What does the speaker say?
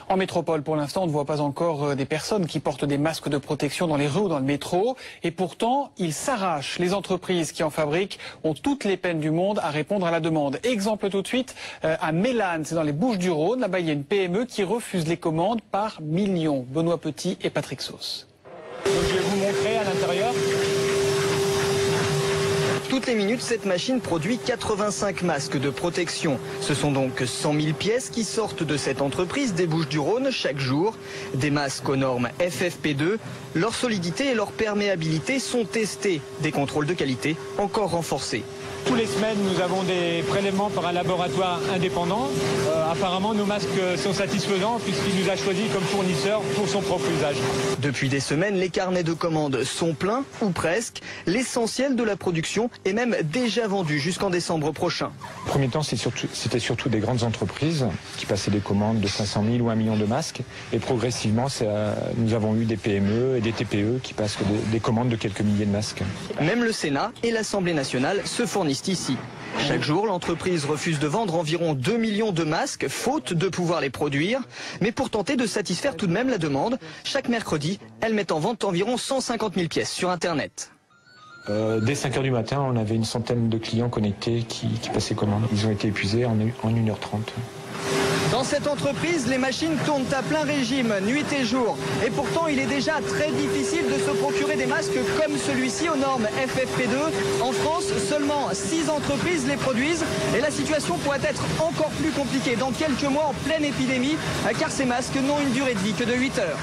En métropole, pour l'instant, on ne voit pas encore des personnes qui portent des masques de protection dans les rues ou dans le métro. Et pourtant, ils s'arrachent. Les entreprises qui en fabriquent ont toutes les peines du monde à répondre à la demande. Exemple tout de suite à Mélane, c'est dans les Bouches-du-Rhône. Là-bas, il y a une PME qui refuse les commandes par millions. Benoît Petit et Patrick Sauce. Donc, je vais vous montrer à l'intérieur. Toutes les minutes, cette machine produit 85 masques de protection. Ce sont donc 100 000 pièces qui sortent de cette entreprise des Bouches-du-Rhône chaque jour. Des masques aux normes FFP2. Leur solidité et leur perméabilité sont testés. Des contrôles de qualité encore renforcés. Tous les semaines, nous avons des prélèvements par un laboratoire indépendant. Apparemment, nos masques sont satisfaisants puisqu'il nous a choisis comme fournisseur pour son propre usage. Depuis des semaines, les carnets de commandes sont pleins, ou presque. L'essentiel de la production est même déjà vendu jusqu'en décembre prochain. Au premier temps, c'était surtout des grandes entreprises qui passaient des commandes de 500 000 ou 1 million de masques. Et progressivement, nous avons eu des PME et des TPE qui passent des commandes de quelques milliers de masques. Même le Sénat et l'Assemblée nationale se fournissent ici. Chaque jour, l'entreprise refuse de vendre environ 2 millions de masques, faute de pouvoir les produire. Mais pour tenter de satisfaire tout de même la demande, chaque mercredi, elle met en vente environ 150 000 pièces sur Internet. Dès 5 h du matin, on avait une centaine de clients connectés qui passaient commande. Ils ont été épuisés en 1h30. Dans cette entreprise, les machines tournent à plein régime, nuit et jour. Et pourtant, il est déjà très difficile de se procurer des masques comme celui-ci aux normes FFP2. En France, seulement 6 entreprises les produisent. Et la situation pourrait être encore plus compliquée dans quelques mois en pleine épidémie, car ces masques n'ont une durée de vie que de 8 heures.